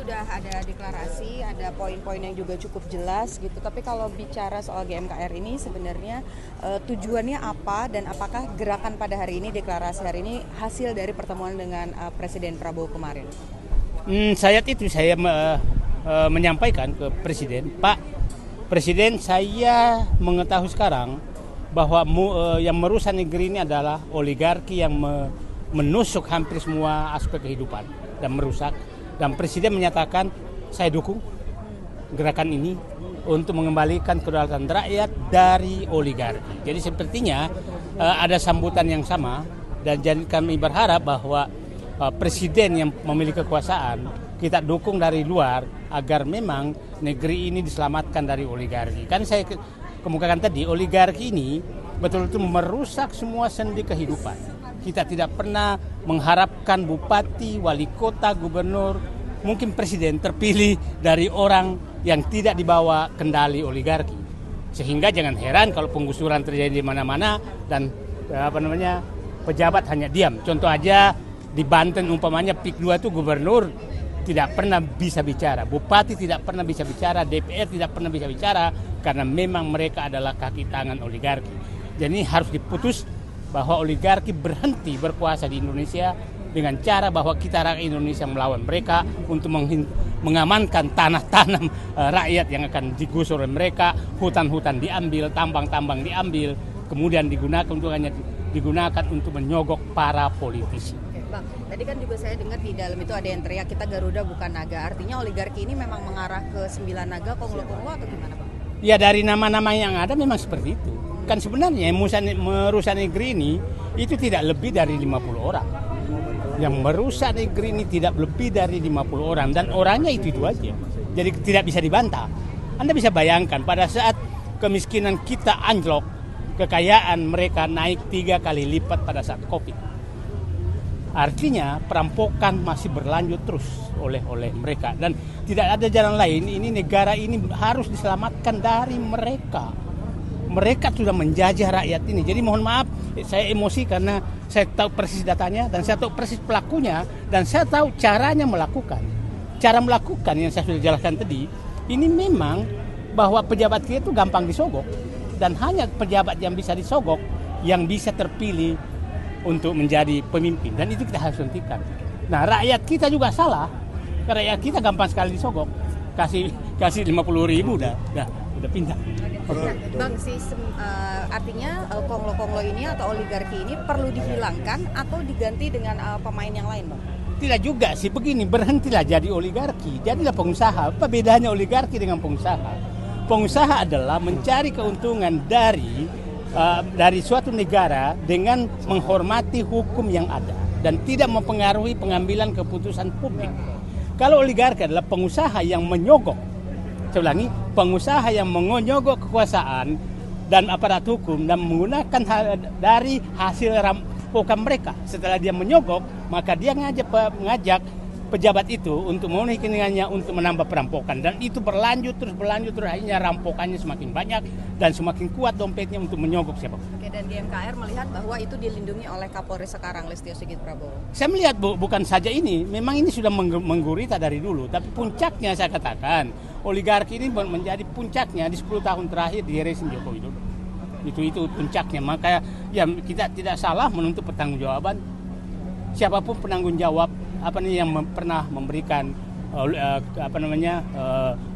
sudah ada deklarasi, ada poin-poin yang juga cukup jelas gitu. Tapi kalau bicara soal GMKR ini sebenarnya tujuannya apa dan apakah gerakan pada hari ini, deklarasi hari ini hasil dari pertemuan dengan Presiden Prabowo kemarin? Saya menyampaikan ke Presiden, Pak Presiden, saya mengetahui sekarang bahwa yang merusak negeri ini adalah oligarki yang menusuk hampir semua aspek kehidupan dan merusak. Dan Presiden menyatakan saya dukung gerakan ini untuk mengembalikan kedaulatan rakyat dari oligarki. Jadi sepertinya ada sambutan yang sama dan jadi kami berharap bahwa Presiden yang memiliki kekuasaan kita dukung dari luar agar memang negeri ini diselamatkan dari oligarki. Kan saya kemukakan tadi, oligarki ini betul-betul merusak semua sendi kehidupan. Kita tidak pernah mengharapkan bupati, wali kota, gubernur, mungkin presiden terpilih dari orang yang tidak dibawa kendali oligarki. Sehingga jangan heran kalau penggusuran terjadi di mana-mana dan pejabat hanya diam. Contoh aja di Banten umpamanya PIK 2 itu gubernur tidak pernah bisa bicara, bupati tidak pernah bisa bicara, DPR tidak pernah bisa bicara karena memang mereka adalah kaki tangan oligarki. Jadi harus diputus bahwa oligarki berhenti berkuasa di Indonesia dengan cara bahwa kita rakyat Indonesia melawan mereka untuk mengamankan tanah-tanah rakyat yang akan digusur oleh mereka, hutan-hutan diambil, tambang-tambang diambil, kemudian digunakan untuk menyogok para politisi. Bang, tadi kan juga saya dengar di dalam itu ada yang teriak kita Garuda bukan naga. Artinya oligarki ini memang mengarah ke 9 naga, konglo-konglo atau gimana Bang? Ya dari nama-nama yang ada memang seperti itu. Kan sebenarnya merusak negeri ini itu tidak lebih dari 50 orang. Yang merusak negeri ini tidak lebih dari 50 orang dan orangnya itu aja. Jadi tidak bisa dibantah. Anda bisa bayangkan pada saat kemiskinan kita anjlok, kekayaan mereka naik 3 kali lipat pada saat Covid. Artinya perampokan masih berlanjut terus oleh mereka dan tidak ada jalan lain. Ini negara ini harus diselamatkan dari mereka. Mereka sudah menjajah rakyat ini. Jadi mohon maaf, saya emosi karena saya tahu persis datanya dan saya tahu persis pelakunya dan saya tahu caranya melakukan. Cara melakukan yang saya sudah jelaskan tadi, ini memang bahwa pejabat kita itu gampang disogok dan hanya pejabat yang bisa disogok yang bisa terpilih untuk menjadi pemimpin dan itu kita harus hentikan. Nah rakyat kita juga salah, rakyat kita gampang sekali disogok, kasih 50.000 udah pindah. Okay. Bang, artinya konglo-konglo ini atau oligarki ini perlu dihilangkan atau diganti dengan pemain yang lain, Bang? Tidak juga sih, begini, berhentilah jadi oligarki, jadilah pengusaha. Apa bedanya oligarki dengan pengusaha? Pengusaha adalah mencari keuntungan dari suatu negara dengan menghormati hukum yang ada dan tidak mempengaruhi pengambilan keputusan publik. Kalau oligarki adalah pengusaha yang menyogok, saya ulangi, pengusaha yang menyogok kekuasaan dan aparat hukum dan menggunakan dari hasil rampokan mereka. Setelah dia menyogok, maka dia mengajak pejabat itu untuk memenuhi keinginannya untuk menambah perampokan dan itu berlanjut terus akhirnya rampokannya semakin banyak dan semakin kuat dompetnya untuk menyogok siapa. Oke, dan GMKR melihat bahwa itu dilindungi oleh Kapolri sekarang Listio Sigit Prabowo. Saya melihat bukan saja ini, memang ini sudah menggurita dari dulu, tapi puncaknya saya katakan oligarki ini menjadi puncaknya di 10 tahun terakhir di rezim Joko Widodo. Itu puncaknya, maka ya kita tidak salah menuntut pertanggungjawaban siapapun penanggung jawab yang pernah memberikan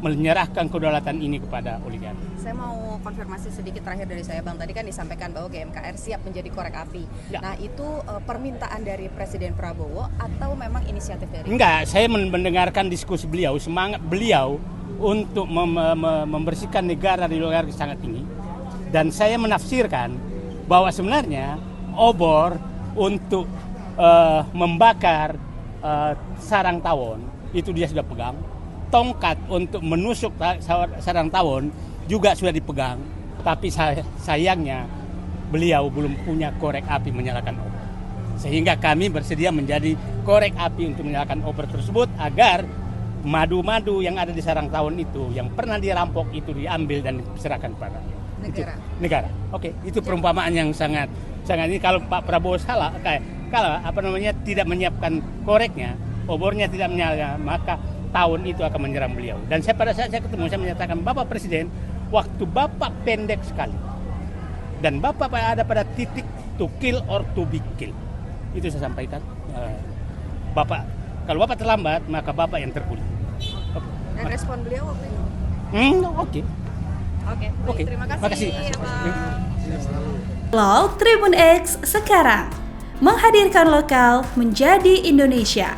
menyerahkan kedaulatan ini kepada oligarki. Saya mau konfirmasi sedikit terakhir dari saya, Bang. Tadi kan disampaikan bahwa GMKR siap menjadi korek api. Ya. Nah, itu permintaan dari Presiden Prabowo atau memang inisiatif dari? Enggak, saya mendengarkan diskusi beliau, semangat beliau untuk membersihkan negara dari oligarki sangat tinggi. Dan saya menafsirkan bahwa sebenarnya obor untuk membakar sarang tawon itu dia sudah pegang, tongkat untuk menusuk sarang tawon juga sudah dipegang, tapi sayangnya beliau belum punya korek api menyalakan obor, sehingga kami bersedia menjadi korek api untuk menyalakan obor tersebut agar madu-madu yang ada di sarang tawon itu yang pernah dirampok itu diambil dan diserahkan pada negara. Oke, itu perumpamaan yang sangat ini kalau Pak Prabowo kalau tidak menyiapkan koreknya, obornya tidak menyala, maka tahun itu akan menyerang beliau. Dan pada saat saya ketemu, saya menyatakan, Bapak Presiden, waktu Bapak pendek sekali. Dan Bapak ada pada titik to kill or to be killed. Itu saya sampaikan. Bapak, kalau Bapak terlambat, maka Bapak yang terpilih. Dan respon beliau waktu itu? Oke. Oke, terima kasih. Laut Tribun X sekarang menghadirkan lokal menjadi Indonesia.